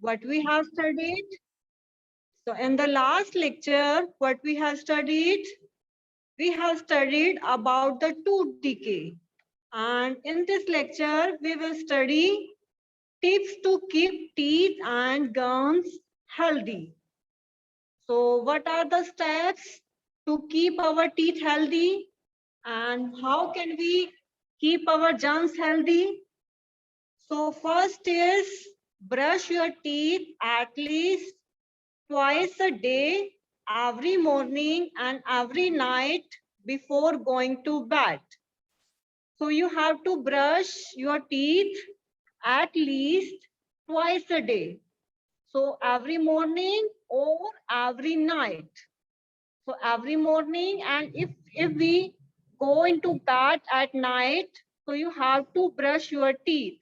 what we have studied? So in the last lecture, what we have studied? We have studied about the tooth decay. And in this lecture, we will study tips to keep teeth and gums healthy. So what are the steps to keep our teeth healthy? And how can we keep our gums healthy? So first is brush your teeth at least twice a day, every morning and every night before going to bed. So you have to brush your teeth at least twice a day. So every morning or every night. So every morning, and if we go into bed at night, so you have to brush your teeth.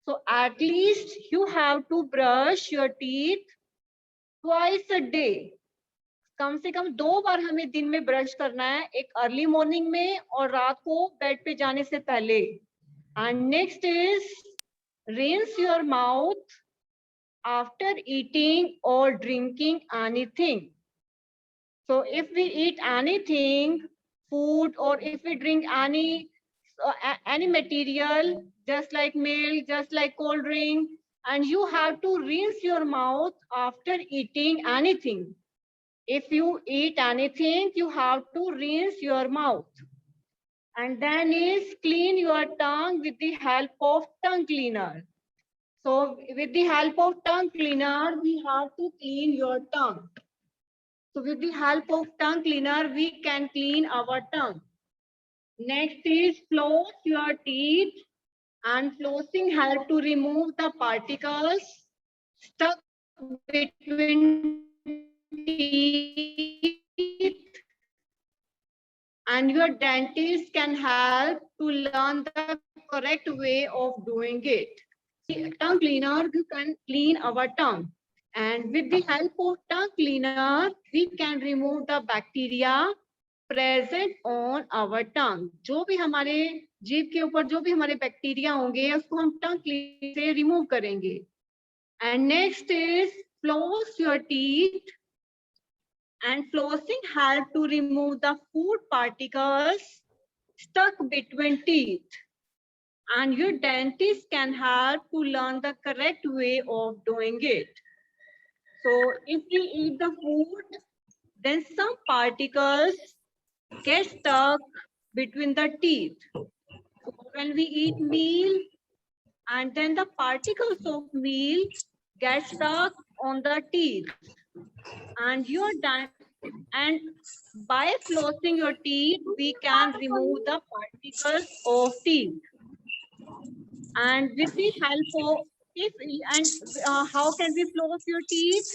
So at least you have to brush your teeth twice a day. कम से कम 2 बार हमें दिन में brush करना है, एक early morning में और रात को बेड पे जाने से पहले. And next is rinse your mouth after eating or drinking anything. So if we eat anything, food, or if we drink any material, just like milk, just like cold drink, and you have to rinse your mouth after eating anything. If you eat anything, you have to rinse your mouth. And then is clean your tongue with the help of tongue cleaner. So with the help of tongue cleaner, we have to clean your tongue. So with the help of tongue cleaner, we can clean our tongue. Next is floss your teeth, and flossing help to remove the particles stuck between teeth, and your dentist can help to learn the correct way of doing it. Tongue cleaner, you can clean our tongue. And with the help of tongue cleaner, we can remove the bacteria present on our tongue. जो भी हमारे जीभ के ऊपर जो भी हमारे bacteria होंगे उसको हम टंग क्लीनर से रिमूव करेंगे. And next is floss your teeth. And flossing help to remove the food particles stuck between teeth. And your dentist can help to learn the correct way of doing it. So if we eat the food, then some particles get stuck between the teeth. So when we eat meal, and then the particles of meal get stuck on the teeth. And and by flossing your teeth, we can remove the particles of teeth. And with the help of how can we floss your teeth?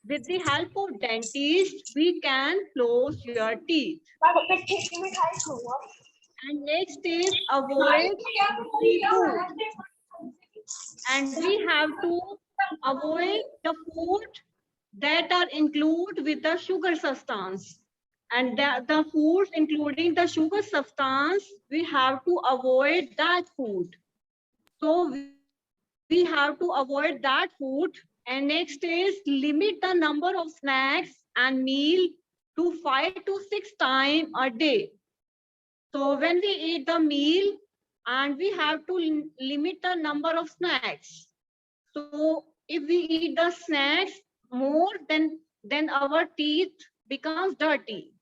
With the help of dentist, we can floss your teeth. And next is avoid free food. And we have to avoid the food that are included with the sugar substance. And the foods including the sugar substance, we have to avoid that food. So we have to avoid that food. And next is limit the number of snacks and meal to 5 to 6 times a day. So when we eat the meal, and we have to limit the number of snacks. So if we eat the snacks more, then our teeth becomes dirty.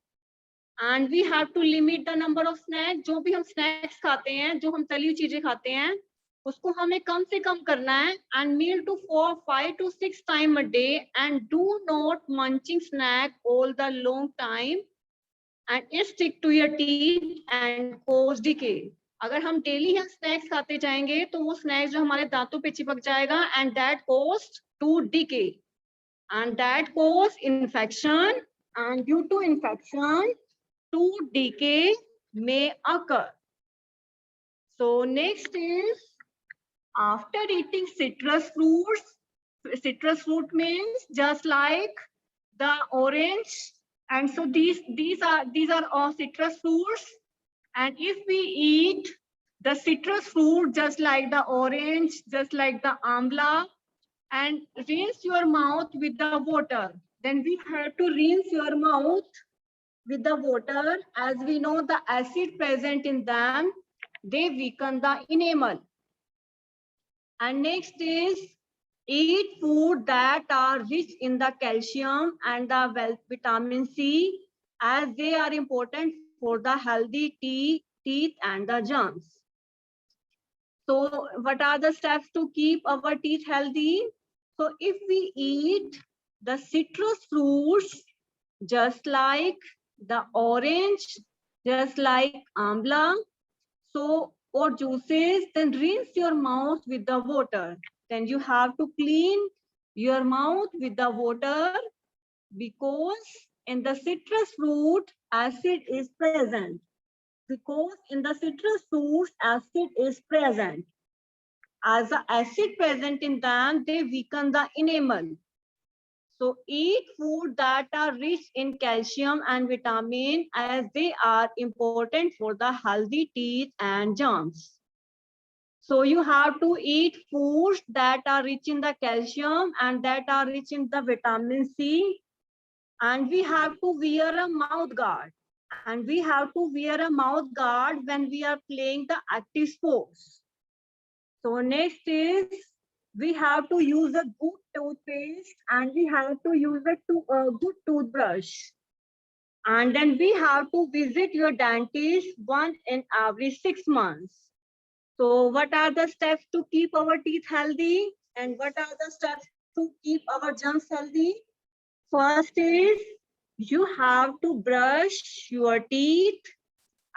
And we have to limit the number of snacks. जो भी हम snacks खाते हैं, जो हम तली हुई चीजें खाते हैं, उसको हमें कम से कम करना है. And meal to 5 to 6 times a day, and do not munching snack all the long time, and it stick to your teeth and cause decay. अगर हम डेली हम स्नैक्स खाते जाएंगे तो वो स्नैक्स जो हमारे दांतों पे चिपक जाएगा, and that cause to decay, and that cause infection, and due to infection tooth decay may occur. So next is after eating citrus fruits. Citrus fruit means just like the orange, and so these are all citrus fruits. And if we eat the citrus fruit just like the orange, just like the amla, and rinse your mouth with the water. Then we have to rinse your mouth with the water. As we know, the acid present in them, they weaken the enamel. And next is eat food that are rich in the calcium and the vitamin C, as they are important for the healthy teeth and the germs. So what are the steps to keep our teeth healthy? So if we eat the citrus fruits, just like the orange, just like amla, so or juices, then rinse your mouth with the water. Then you have to clean your mouth with the water, because in the citrus fruit acid is present. Because in the citrus fruits acid is present. As the acid present in them, they weaken the enamel. So eat food that are rich in calcium and vitamin, as they are important for the healthy teeth and germs. So you have to eat foods that are rich in the calcium and that are rich in the vitamin C. And we have to wear a mouth guard. And we have to wear a mouth guard when we are playing the active sports. So next is we have to use a good toothpaste and we have to use a good toothbrush. And then we have to visit your dentist once in every 6 months. So what are the steps to keep our teeth healthy? And what are the steps to keep our gums healthy? First is you have to brush your teeth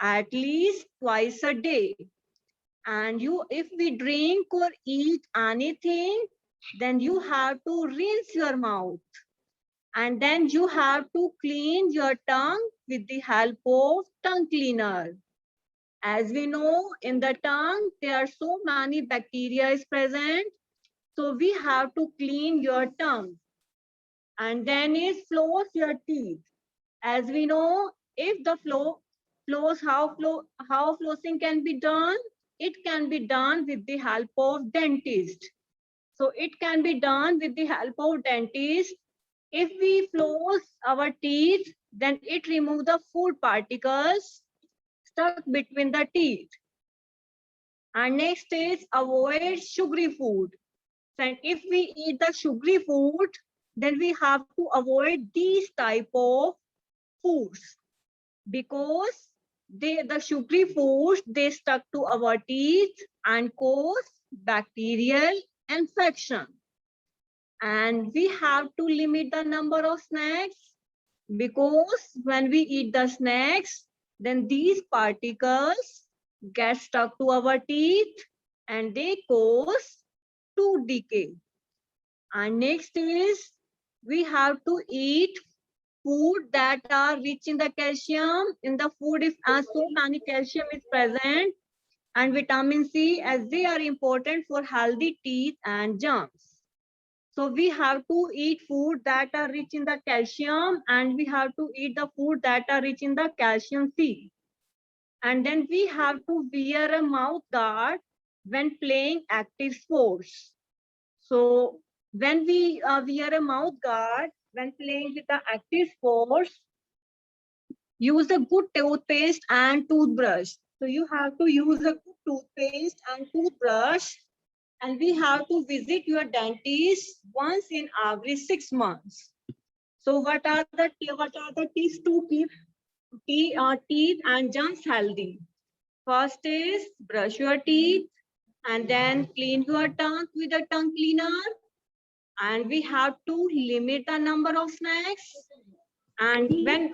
at least twice a day. And if we drink or eat anything, then you have to rinse your mouth. And then you have to clean your tongue with the help of tongue cleaner. As we know, in the tongue, there are so many bacteria is present. So we have to clean your tongue. And then is floss your teeth. As we know, if the how flossing can be done, it can be done with the help of dentist. So it can be done with the help of dentist. If we floss our teeth, then it removes the food particles stuck between the teeth. And next is avoid sugary food. And if we eat the sugary food, then we have to avoid these type of foods, because the sugary foods, they stuck to our teeth and cause bacterial infection. And we have to limit the number of snacks, because when we eat the snacks, then these particles get stuck to our teeth and they cause tooth decay. And next is we have to eat food that are rich in the calcium. In the food, if so many calcium is present, and vitamin C, as they are important for healthy teeth and germs. So we have to eat food that are rich in the calcium, and we have to eat the food that are rich in the calcium C. And then we have to wear a mouth guard when playing active sports. So when we wear a mouth guard when playing with the active sports, use a good toothpaste and toothbrush. So you have to use a good toothpaste and toothbrush, and we have to visit your dentist once in every 6 months. So what are the tips to keep teeth and gums healthy? First is brush your teeth and then clean your tongue with a tongue cleaner. And we have to limit the number of snacks. And when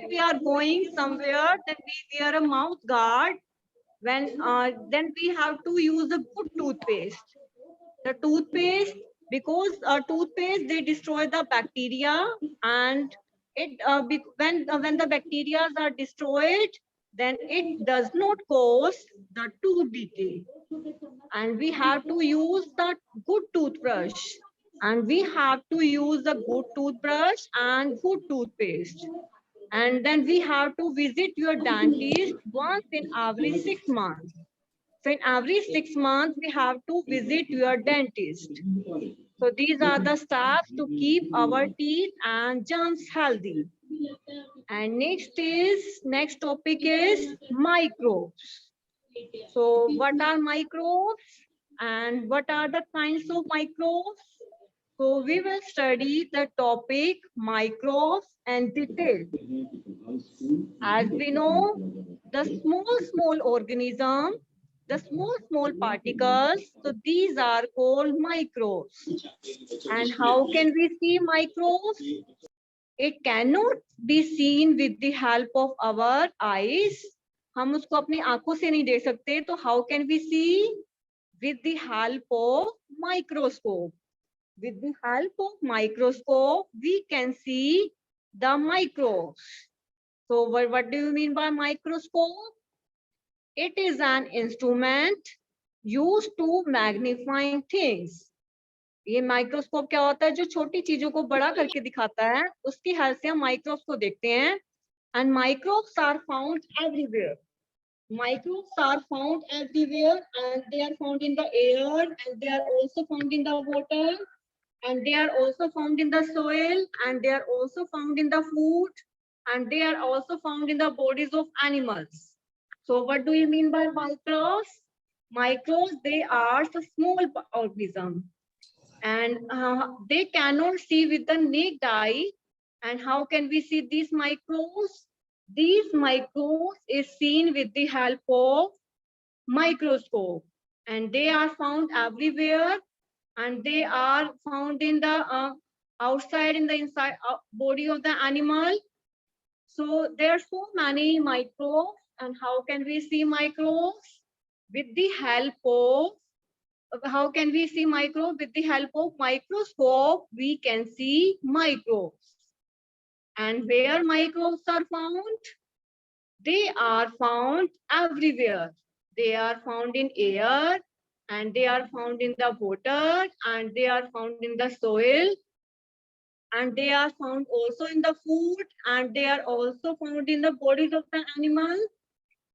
we are going somewhere, then we wear a mouth guard. Then we have to use a good toothpaste. The toothpaste, because toothpaste, they destroy the bacteria, and when the bacteria are destroyed, then it does not cause the tooth decay. And we have to use the good toothbrush, and we have to use the good toothbrush and good toothpaste. And then we have to visit your dentist once in every 6 months. So in every 6 months, we have to visit your dentist. So these are the steps to keep our teeth and germs healthy. And next topic is microbes. So what are microbes and what are the kinds of microbes? So we will study the topic microbes and detail. As we know, the small organism, the small particles, so these are called microbes. And how can we see microbes? It cannot be seen with the help of our eyes. हम उसको अपनी आंखों से नहीं देख सकते, तो how can we see? With the help of microscope. With the help of microscope, we can see the microbes. So what do you mean by microscope? It is an instrument used to magnifying things. ये microscope क्या होता है? जो छोटी चीजों को बड़ा करके दिखाता है, उसकी हेल्प से हम माइक्रोब्स को देखते हैं. And microbes are found everywhere. Microbes are found everywhere, and they are found in the air, and they are also found in the water, and they are also found in the soil, and they are also found in the food, and they are also found in the bodies of animals. So what do you mean by microbes? Microbes, they are the small organism, and they cannot see with the naked eye. And how can we see these microbes? These microbes is seen with the help of microscope, and they are found everywhere, and they are found in the outside, in the inside body of the animal. So there are so many microbes, and how can we see microbes? With the help of, how can we see microbes? With the help of microscope, we can see microbes. And where microbes are found? They are found everywhere. They are found in air, and they are found in the water, and they are found in the soil, and they are found also in the food, and they are also found in the bodies of the animal.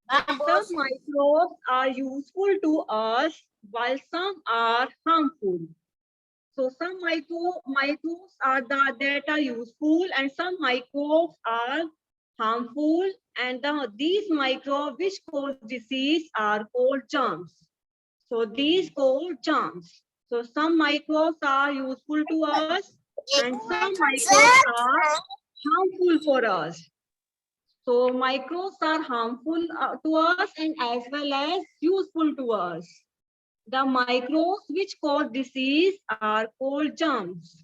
Some microbes are useful to us, while some are harmful. So some microbes are that are useful, and some microbes are harmful, and these microbes which cause disease are called germs. So these called germs. So some microbes are useful to us, and some microbes are harmful for us. So microbes are harmful to us and as well as useful to us. The microbes which cause disease are called germs.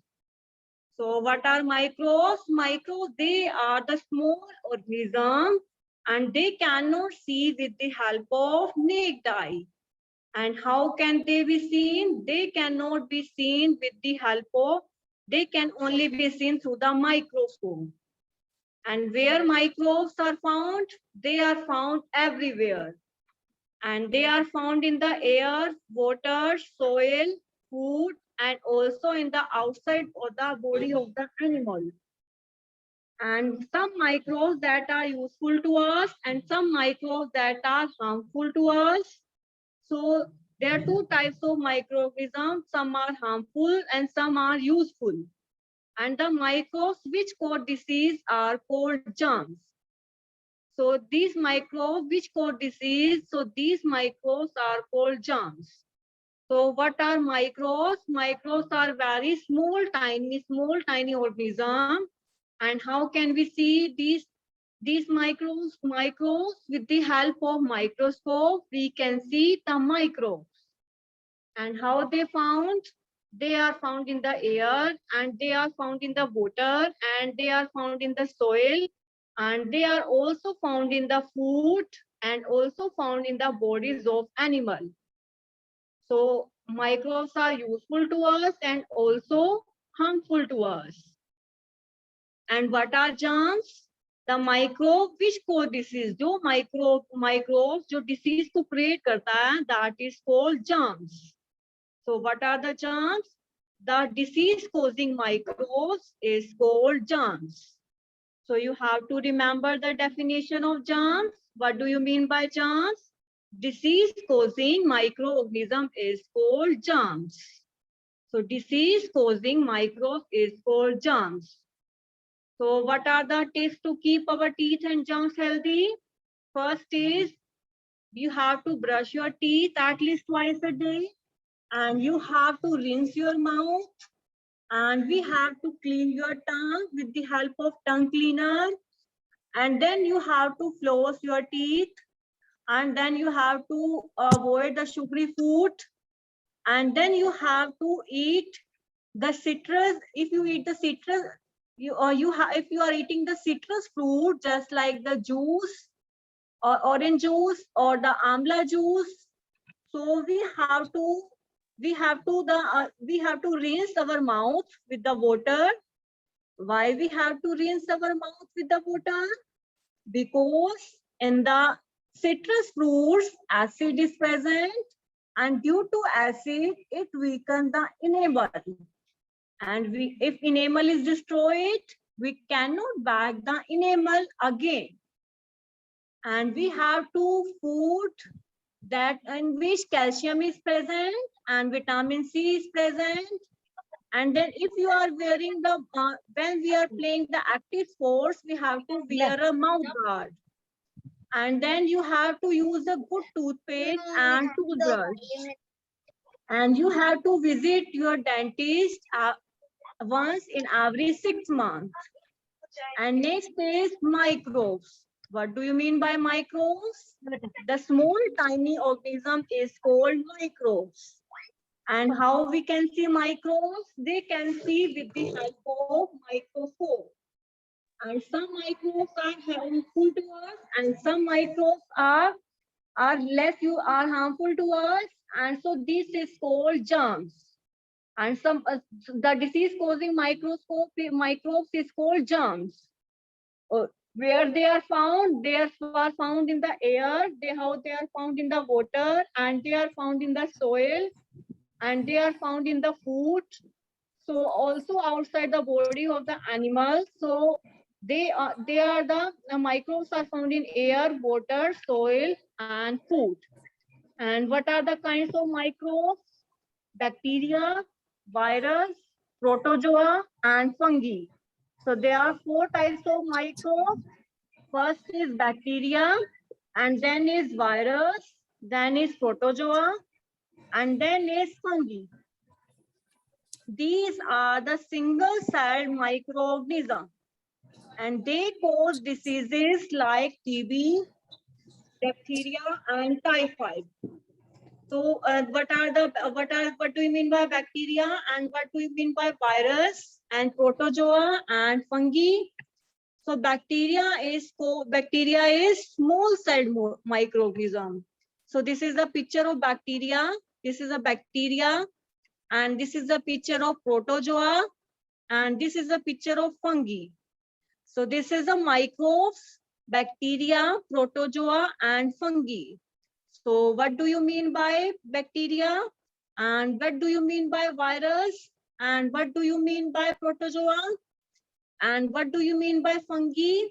So what are microbes? Microbes, they are the small organisms, and they cannot see with the help of naked eye. And how can they be seen? They cannot be seen with the help of, they can only be seen through the microscope. And where microbes are found? They are found everywhere. And they are found in the air, water, soil, food, and also in the outside of the body of the animal. And some microbes that are useful to us, and some microbes that are harmful to us. So there are two types of microorganisms. Some are harmful and some are useful. And the microbes which cause disease are called germs. So these microbes which cause disease, so these microbes are called germs. So what are microbes? Microbes are very small, tiny organisms. And how can we see these microbes? Microbes, with the help of microscope, we can see the microbes. And how they found? They are found in the air, and they are found in the water, and they are found in the soil, and they are also found in the food, and also found in the bodies of animals. So microbes are useful to us and also harmful to us. And what are germs? The microbe which cause disease, जो microbes जो disease को create करता है, that is called germs. So what are the germs? The disease causing microbes is called germs. So you have to remember the definition of germs. What do you mean by germs? Disease causing microorganism is called germs. So disease causing microbes is called germs. So what are the tips to keep our teeth and gums healthy? First is you have to brush your teeth at least twice a day, and you have to rinse your mouth, and we have to clean your tongue with the help of tongue cleaner, and then you have to floss your teeth, and then you have to avoid the sugary food, and then you have to eat the citrus. If you eat the citrus, if you are eating the citrus fruit, just like the juice or orange juice or the amla juice, so we have to rinse our mouth with the water. Why we have to rinse our mouth with the water? Because in the citrus fruits acid is present, and due to acid it weakens the enamel, and if enamel is destroyed, we cannot back the enamel again. And we have to food that in which calcium is present and vitamin C is present. And then if you are wearing the, when we are playing the active sports, we have to wear a mouth guard. And then you have to use a good toothpaste and toothbrush. And you have to visit your dentist once in every 6 months. And next is microbes. What do you mean by microbes? The small tiny organism is called microbes. And how we can see microbes? They can see with the help of microscope. And some microbes are harmful to us, and some microbes are harmful to us. And so this is called germs. And some the disease causing microbes is called germs. Where they are found? They are found in the air, they are found in the water, and they are found in the soil, and they are found in the food. So also outside the body of the animal. So the microbes are found in air, water, soil, and food. And what are the kinds of microbes? Bacteria, virus, protozoa, and fungi. So there are 4 types of microbes. First is bacteria, and then is virus, then is protozoa, and then is fungi. These are the single-celled microorganisms, and they cause diseases like TB, diphtheria, and typhoid. So, what do you mean by bacteria, and what do you mean by virus and protozoa and fungi? So, bacteria is small-celled microorganism. So, this is a picture of bacteria. This is a bacteria, and this is a picture of protozoa, and this is a picture of fungi. So this is a microbes, bacteria, protozoa, and fungi. So what do you mean by bacteria? And what do you mean by virus? And what do you mean by protozoa? And what do you mean by fungi?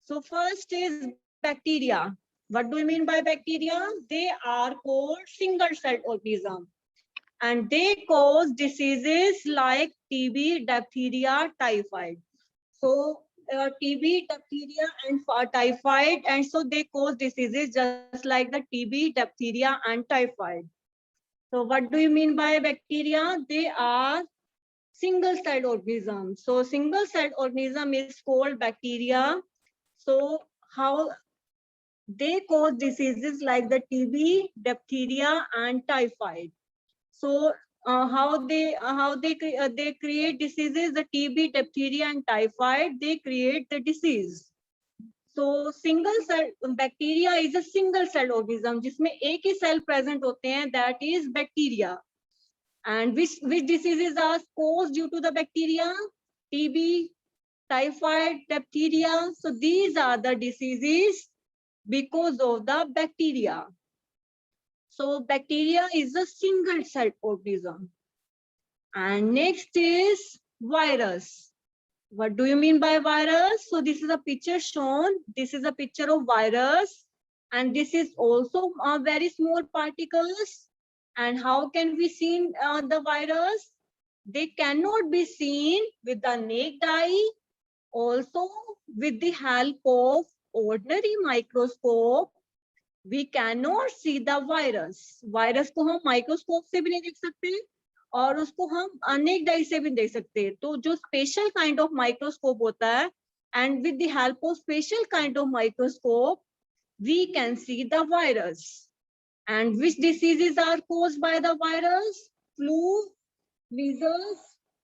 So first is bacteria. What do you mean by bacteria? They are called single-celled organisms, and they cause diseases like TB, diphtheria, typhoid. So TB, diphtheria, and typhoid, and so they cause diseases just like the TB, diphtheria, and typhoid. So what do you mean by bacteria? They are single-celled organisms. So single-celled organism is called bacteria. So how they cause diseases like the TB, diphtheria, and typhoid. So how they create diseases, the TB, diphtheria, and typhoid, they create the disease. So single cell bacteria is a single cell organism जिसमें एक ही cell present होते हैं, that is bacteria. And which diseases are caused due to the bacteria? TB, typhoid, diphtheria. So these are the diseases because of the bacteria. So bacteria is a single-celled organism. And next is virus. What do you mean by virus? So this is a picture shown. This is a picture of virus. And this is also very small particles. And how can we see the virus? They cannot be seen with the naked eye. Also, with the help of ordinary microscope, we cannot see the virus. Virus को हम microscope से भी नहीं देख सकते और उसको हम अनेक डाई से भी देख सकते हैं. तो जो स्पेशल काइंड ऑफ माइक्रोस्कोप होता है, and with the help of special kind of microscope, we can see the virus. And which diseases are caused by the virus? Flu, measles,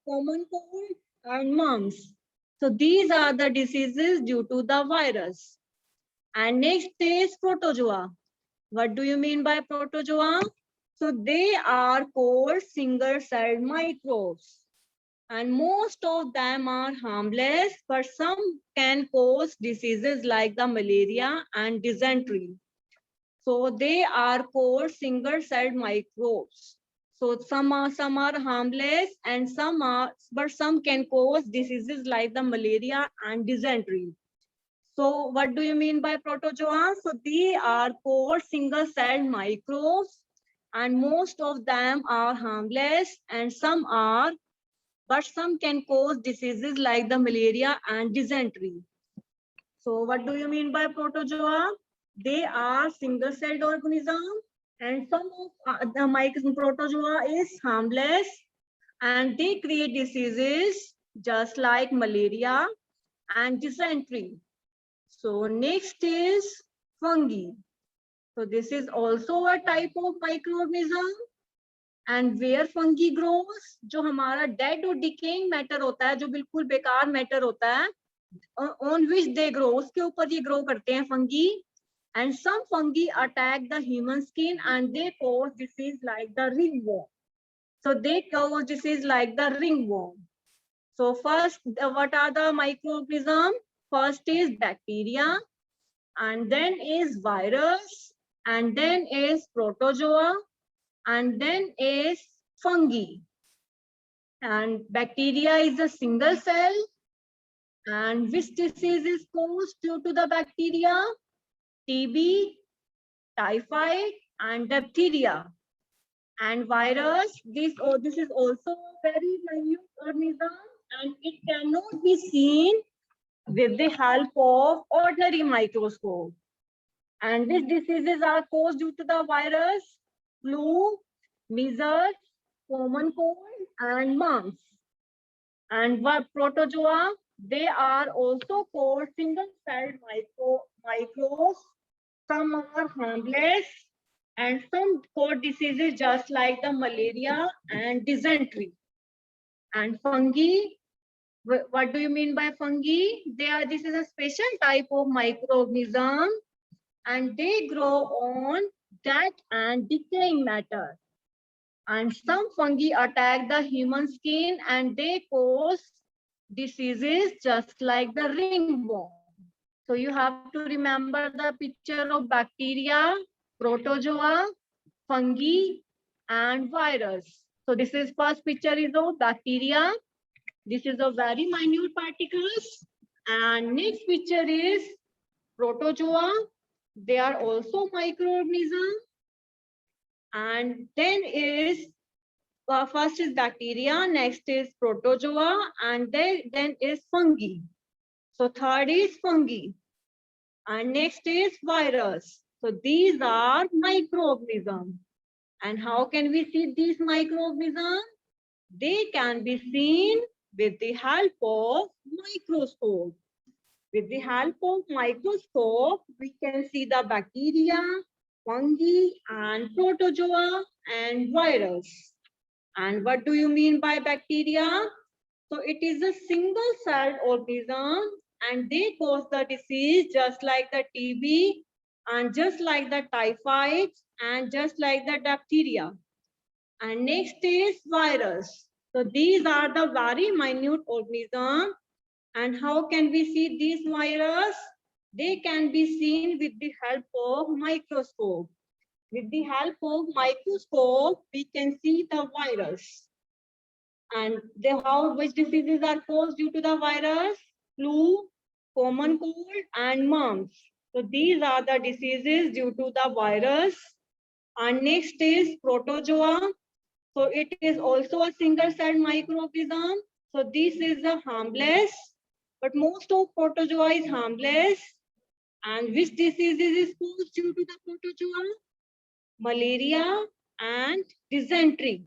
common cold, and mumps. So these are the diseases due to the virus. And next is protozoa. What do you mean by protozoa? So they are called single-celled microbes. And most of them are harmless, but some can cause diseases like the malaria and dysentery. So they are called single-celled microbes. So some are harmless and but some can cause diseases like the malaria and dysentery. So what do you mean by protozoa? So they are called single-celled microbes, and most of them are harmless and but some can cause diseases like the malaria and dysentery. So what do you mean by protozoa? They are single-celled organisms, and some of the protozoa is harmless and they create diseases just like malaria and dysentery. So next is fungi. So this is also a type of microorganism. And where fungi grows, जो हमारा dead और decaying matter होता है, जो बिल्कुल बेकार matter होता है, on which they grow, उसके ऊपर ये grow करते हैं fungi. And some fungi attack the human skin and they cause disease like the ringworm. So they cause disease like the ringworm. So first, what are the microorganisms? First is bacteria, and then is virus, and then is protozoa, and then is fungi. And bacteria is a single cell. And which disease is caused due to the bacteria? TB, typhoid, and diphtheria. And virus, this is also a very minute organism, and it cannot be seen with the help of ordinary microscope. And which diseases are caused due to the virus? Flu, measles, common cold, and mumps. And what protozoa? They are also called single-celled microbes. Some are harmless, and some cause diseases just like the malaria and dysentery. And fungi, what do you mean by fungi? This is a special type of microorganism, and they grow on dead and decaying matter. And some fungi attack the human skin and they cause diseases just like the ringworm. So you have to remember the picture of bacteria, protozoa, fungi, and virus. So this is first picture is of bacteria. This is a very minute particles. And next picture is protozoa. They are also microorganisms. And then is first is bacteria, next is protozoa, and then is fungi. So third is fungi, and next is virus. So these are microorganisms. And how can we see these microorganisms? They can be seen with the help of microscope. With the help of microscope, we can see the bacteria, fungi, and protozoa, and virus. And what do you mean by bacteria? So it is a single-celled organism, and they cause the disease just like the TB, and just like the typhoid, and just like the diphtheria. And next is virus. So these are the very minute organisms. And how can we see these virus? They can be seen with the help of microscope. With the help of microscope, we can see the virus. And which diseases are caused due to the virus? Flu, common cold, and mumps. So these are the diseases due to the virus. And next is protozoa. So it is also a single cell microorganism. So this is a harmless, but most of protozoa is harmless. And which diseases is caused due to the protozoa? Malaria and dysentery.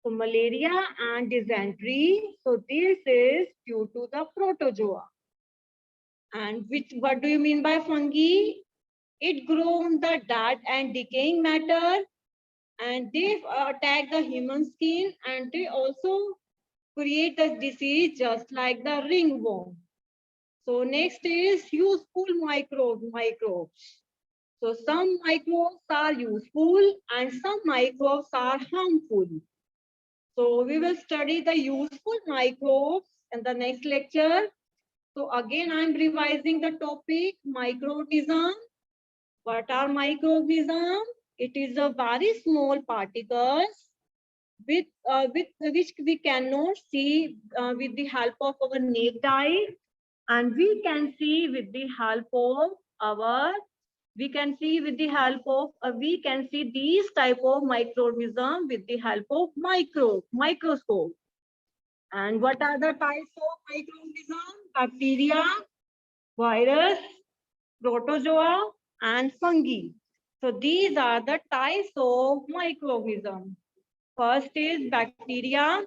So malaria and dysentery. So this is due to the protozoa. And what do you mean by fungi? It grows on the dead and decaying matter, and they attack the human skin, and they also create the disease just like the ringworm. So next is useful microbes. So some microbes are useful and some microbes are harmful. So we will study the useful microbes in the next lecture. So again, I'm revising the topic microorganism. What are microorganisms? It is a very small particles with which we cannot see with the help of our naked eye, and we can see with the help of our we can see these type of microorganism with the help of microscope. And what are the types of microorganism? Bacteria, virus, protozoa, and fungi. So these are the types of microorganism. First is bacteria,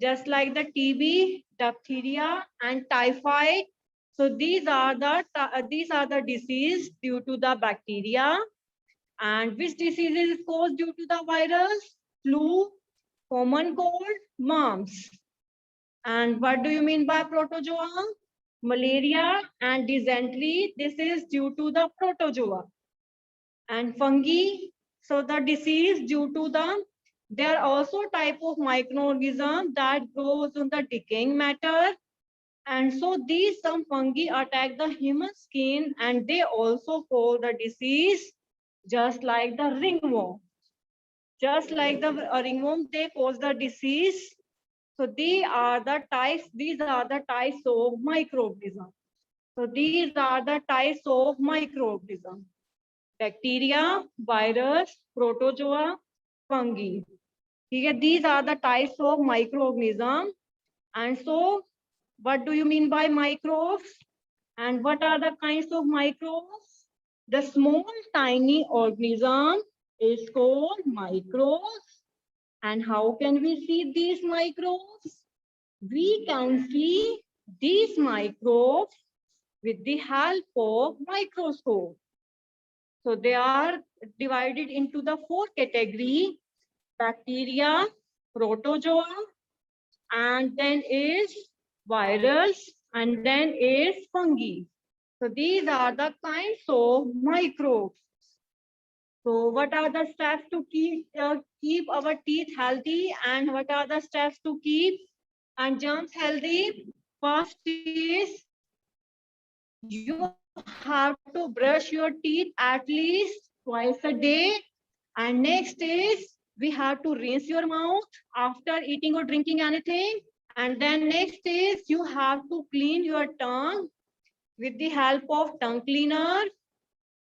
just like the TB, diphtheria, and typhoid. So these are the disease due to the bacteria. And which disease is caused due to the virus? Flu, common cold, mumps. And what do you mean by protozoa? Malaria and dysentery. This is due to the protozoa. And fungi. So the disease due to the there are also type of microorganism that grows on the decaying matter. And so these some fungi attack the human skin and they also cause the disease just like the ringworm. Just like the ringworm, they cause the disease. So these are the types of microorganism. So these are the types of microorganism. Bacteria, virus, protozoa, fungi. These are the types of microorganism. And so what do you mean by microbes? And what are the kinds of microbes? The small tiny organism is called microbes. And how can we see these microbes? We can see these microbes with the help of microscope. So they are divided into the 4 categories: bacteria, protozoa, and then is virus, and then is fungi. So these are the kinds of microbes. So what are the steps to keep our teeth healthy, and what are the steps to keep and germs healthy? First is you have to brush your teeth at least twice a day. And next is we have to rinse your mouth after eating or drinking anything. And then next is you have to clean your tongue with the help of tongue cleaner.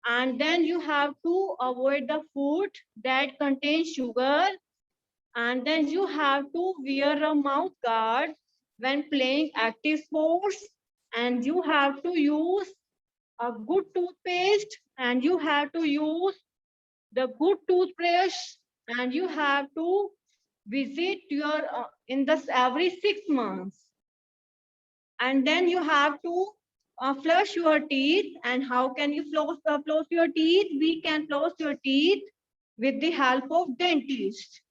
And then you have to avoid the food that contains sugar. And then you have to wear a mouth guard when playing active sports. And you have to use a good toothpaste, and you have to use the good toothbrush, and you have to visit your in this every 6 months. And then you have to flush your teeth. And how can you floss your teeth? We can floss your teeth with the help of dentist.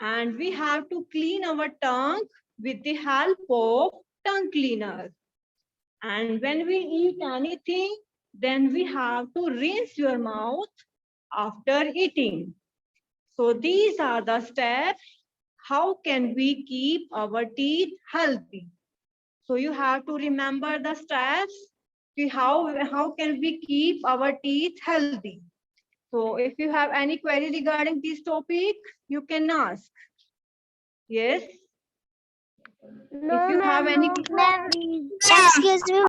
And we have to clean our tongue with the help of tongue cleaner. And when we eat anything, then we have to rinse your mouth after eating. So these are the steps. How can we keep our teeth healthy? So you have to remember the steps. How can we keep our teeth healthy? So if you have any query regarding this topic, you can ask. Yes? No, If you have any ma'am. Excuse me.